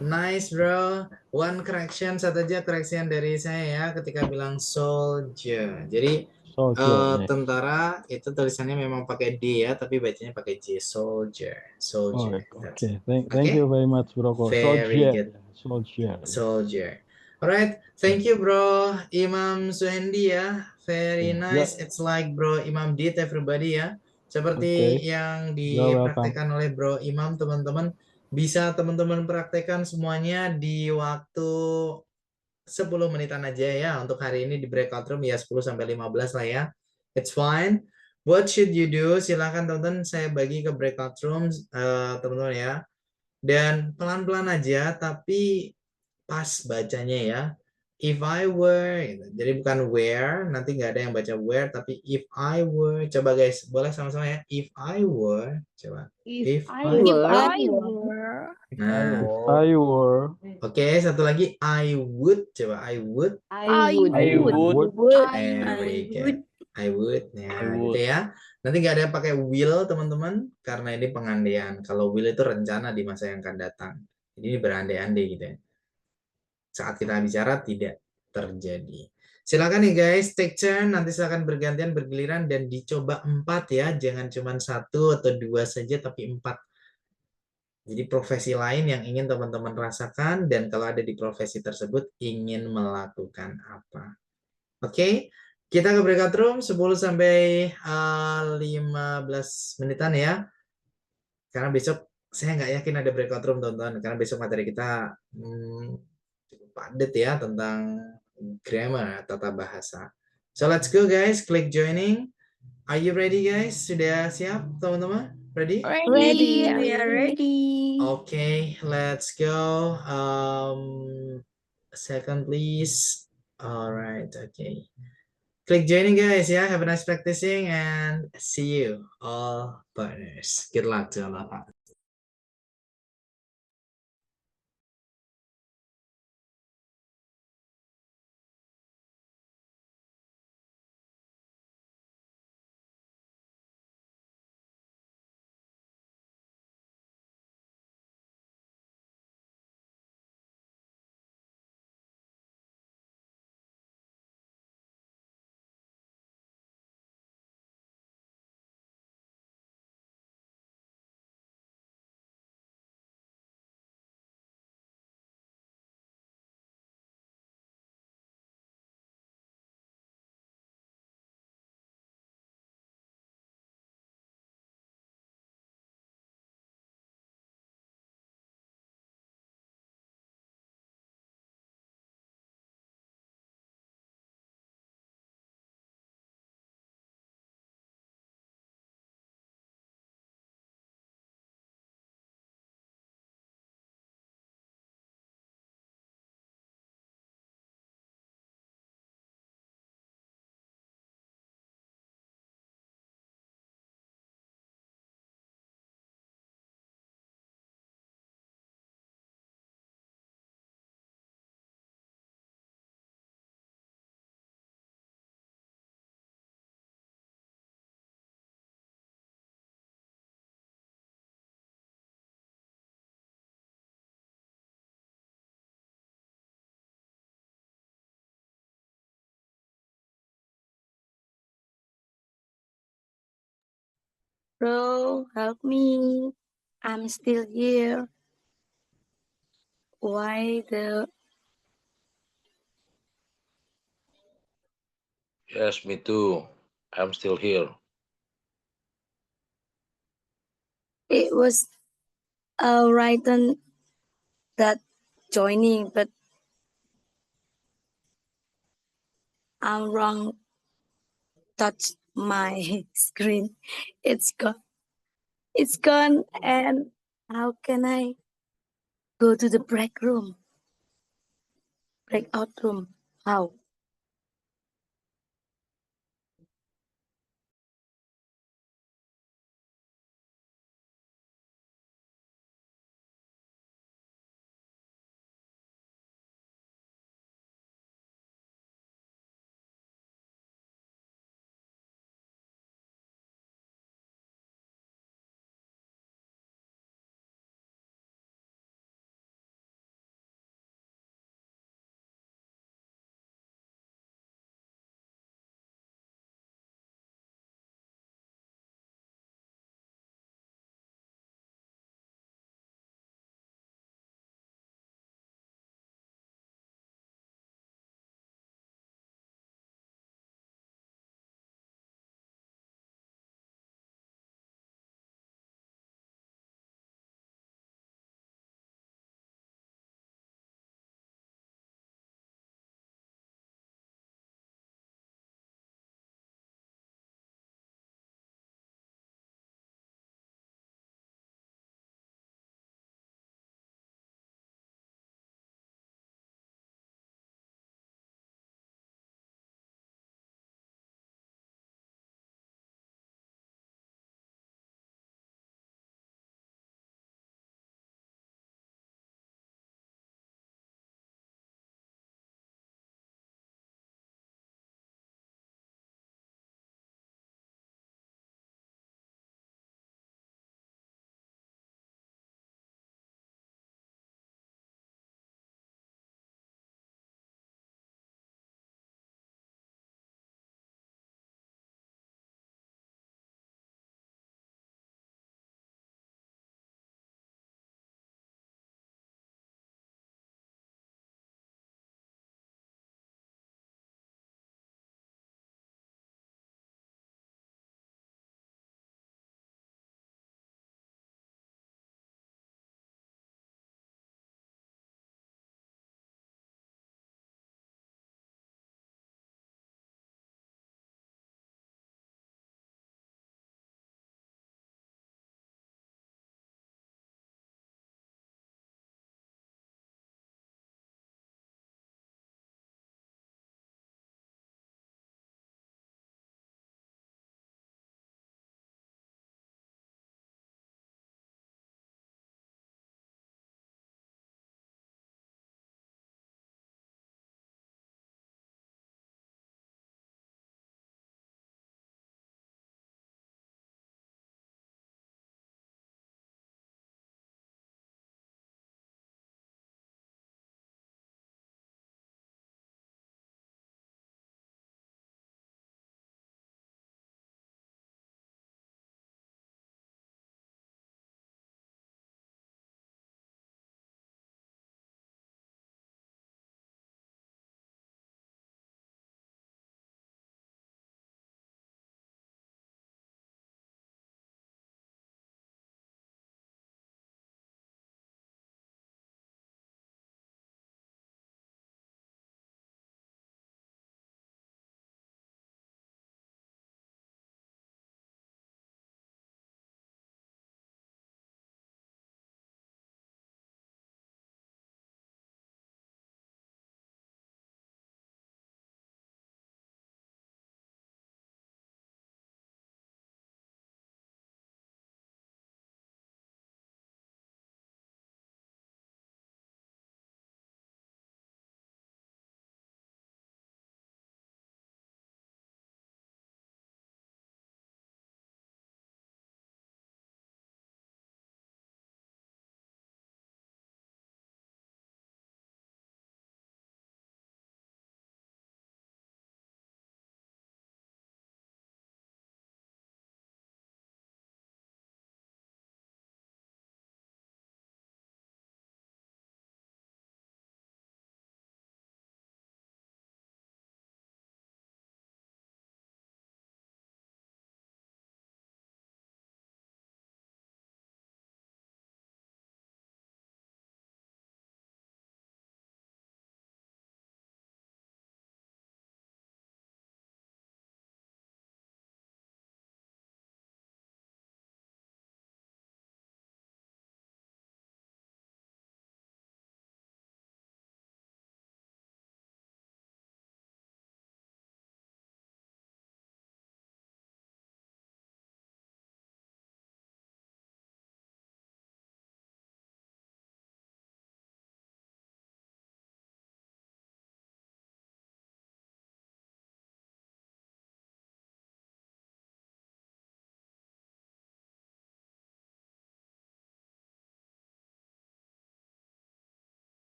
Nice, bro. One correction, satu aja correction dari saya ya ketika bilang soldier. Jadi Soldier, yes. tentara itu tulisannya memang pakai D ya, tapi bacanya pakai J. Soldier, Oh, soldier. That's okay. it. Thank you Okay? very much, Bro Koko. Very good. Soldier. Soldier. Alright, thank you, bro. Imam Suhendi ya. Very Yeah. nice. It's like bro Imam did everybody ya. Seperti Okay. yang You're welcome. dipraktekkan oleh bro Imam, teman-teman. Bisa teman-teman praktekkan semuanya di waktu 10 menitan aja ya. Untuk hari ini di breakout room ya 10 sampai 15 lah ya. It's fine. What should you do? Silahkan teman-teman saya bagi ke breakout room teman-teman ya. Dan pelan-pelan aja tapi pas bacanya ya. If I were, gitu. Jadi bukan where, nanti nggak ada yang baca where, tapi if I were. Coba guys, boleh sama-sama ya. If I were, coba. If I If were, I were, Nah, If I were, oke, satu lagi I would, coba I would. I would. I would. Very good. I would, ya I gitu would. ya. Nanti nggak ada yang pakai will teman-teman, karena ini pengandaian. Kalau will itu rencana di masa yang akan datang. Jadi ini berandai-andai gitu ya. Saat kita bicara tidak terjadi. Silakan nih guys, take turn, nanti silakan bergantian, bergiliran, dan dicoba 4 ya. Jangan cuma 1 atau 2 saja, tapi 4. Jadi profesi lain yang ingin teman-teman rasakan, dan kalau ada di profesi tersebut, ingin melakukan apa. Oke, kita ke breakout room 10 sampai 15 menitan ya. Karena besok saya nggak yakin ada breakout room teman-teman, karena besok materi kita cukup padat ya tentang grammar, tata bahasa. So let's go guys, click joining. Are you ready guys? Sudah siap teman-teman? Ready? ready. We are ready. Okay, let's go. Second please. All right, okay. Click joining guys ya. Have a nice practicing and see you all partners. Good luck to all of us. Bro, help me. I'm still here. Why the Yes, me too. I'm still here. it was written that joining, but I'm wrong. Touch my screen. It's gone. It's gone. And how can I go to the breakout room? How?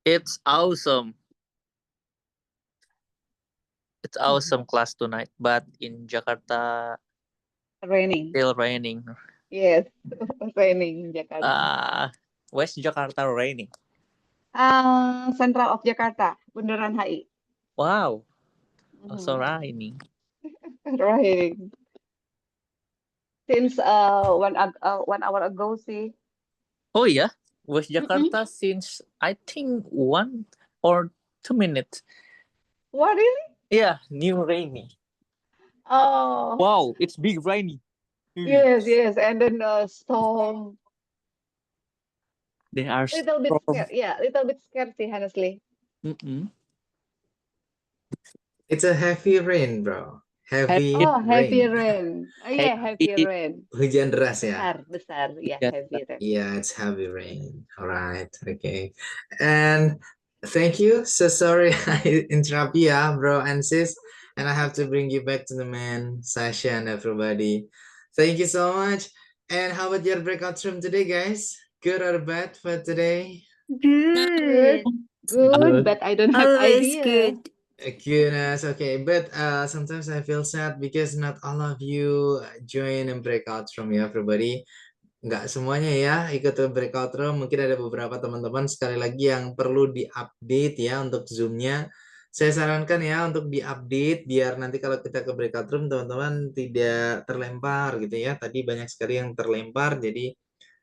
It's awesome. It's awesome class tonight, but in Jakarta Raining. still raining. Yes, raining Jakarta. West Jakarta raining. Central of Jakarta, Bundaran HI. Wow, also Mhm. raining. Raining. Since 1 hour ago sih. Oh yeah, West Jakarta since I think 1 or 2 minutes. What really? Yeah, new rainy. Oh, Wow, it's big rainy. yes, and then storm. They are Little bit storm. scared. Yeah, little bit scared sih, honestly. It's a heavy rain, bro. Heavy Oh, heavy rain. rain. Oh yeah, heavy Heavy rain. Hujan deras ya. Besar. Yeah, Yeah. heavy rain. Yeah, it's heavy rain. All right, okay. And thank you. So sorry I interrupt you, bro and sis. And I have to bring you back to the main session, everybody. Thank you so much. And how about your breakout room today, guys? Good or bad for today? Good. Good, but I don't have Always idea. good. Goodness, okay, but sometimes I feel sad because not all of you join in breakout room ya, everybody. Nggak semuanya ya ikut ke breakout room. Mungkin ada beberapa teman-teman sekali lagi yang perlu diupdate ya untuk Zoom-nya. Saya sarankan ya untuk diupdate biar nanti kalau kita ke breakout room teman-teman tidak terlempar gitu ya. Tadi banyak sekali yang terlempar, jadi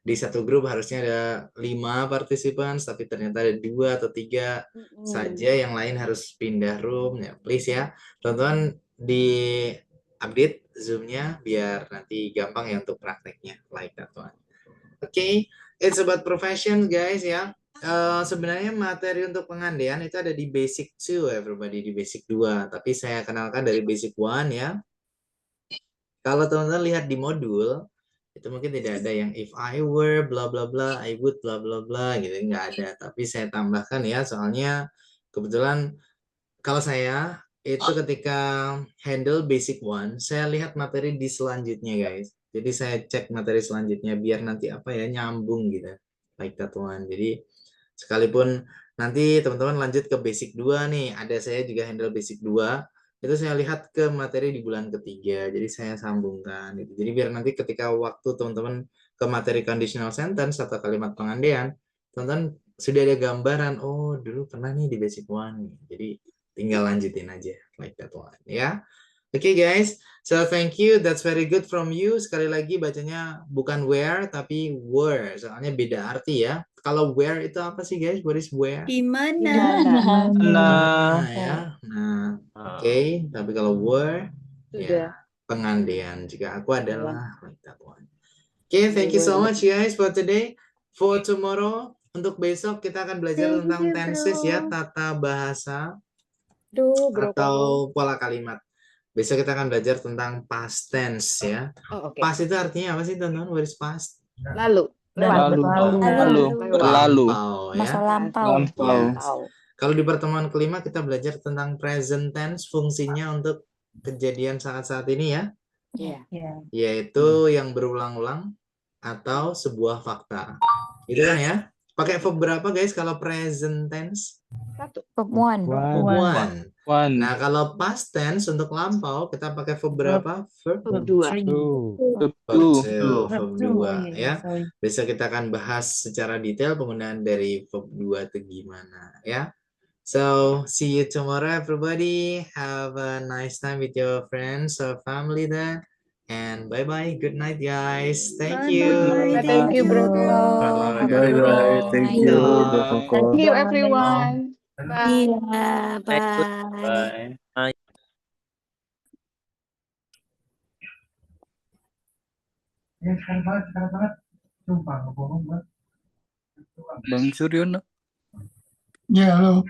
di satu grup harusnya ada 5 partisipan, tapi ternyata ada 2 atau 3 saja, yang lain harus pindah room ya. Please ya, teman-teman di update Zoom-nya biar nanti gampang ya untuk prakteknya, like that one. Okay, it's about profession guys ya. Sebenarnya materi untuk pengandian itu ada di basic 2 everybody, di basic 2, tapi saya kenalkan dari basic 1 ya. Kalau teman-teman lihat di modul itu mungkin tidak ada yang if I were bla bla bla, I would bla bla bla gitu, nggak ada. Tapi saya tambahkan ya, soalnya kebetulan kalau saya itu ketika handle basic 1, saya lihat materi di selanjutnya guys. Jadi saya cek materi selanjutnya biar nanti apa ya nyambung gitu, like that one. Jadi sekalipun nanti teman-teman lanjut ke basic 2 nih, ada saya juga handle basic 2. Itu saya lihat ke materi di bulan ketiga, jadi saya sambungkan gitu. Jadi biar nanti ketika waktu teman-teman ke materi conditional sentence atau kalimat pengandian, teman-teman sudah ada gambaran, oh dulu pernah nih di basic 1, jadi tinggal lanjutin aja like that one ya. Okay guys, so thank you, that's very good from you. Sekali lagi bacanya bukan where tapi were, soalnya beda arti ya. Kalau where itu apa sih guys? What is where? Di mana? Nah ya, nah oke. Tapi kalau were ya pengandian, jika aku adalah like that one. Okay, thank you so much guys for today. For tomorrow, untuk besok kita akan belajar tentang tenses ya, tata bahasa atau pola kalimat. Besok kita akan belajar tentang past tense ya. Past itu artinya apa sih teman-teman? What is past? Lalu. Lewat. Lampau ya. Masa lampau. Kalau di pertemuan kelima kita belajar tentang present tense, fungsinya untuk kejadian saat-saat ini ya. Yaitu yang berulang-ulang atau sebuah fakta. Itu kan ya. Pakai verb berapa guys kalau present tense? One. Nah, kalau past tense untuk lampau kita pakai verb berapa? Verb 2. Verb 2 ya. Besok kita akan bahas secara detail penggunaan dari verb 2 itu gimana ya. So, see you tomorrow everybody. Have a nice time with your friends or family there. And bye-bye. Good night guys. Thank you. Thank you, bro. Bye-bye. Thank you, Bro Koko. Thank you, everyone. Bye. Iya, bye. Bye. Sekarang banget. Sumpah, bohong banget. Bang Suryono. Ya, halo.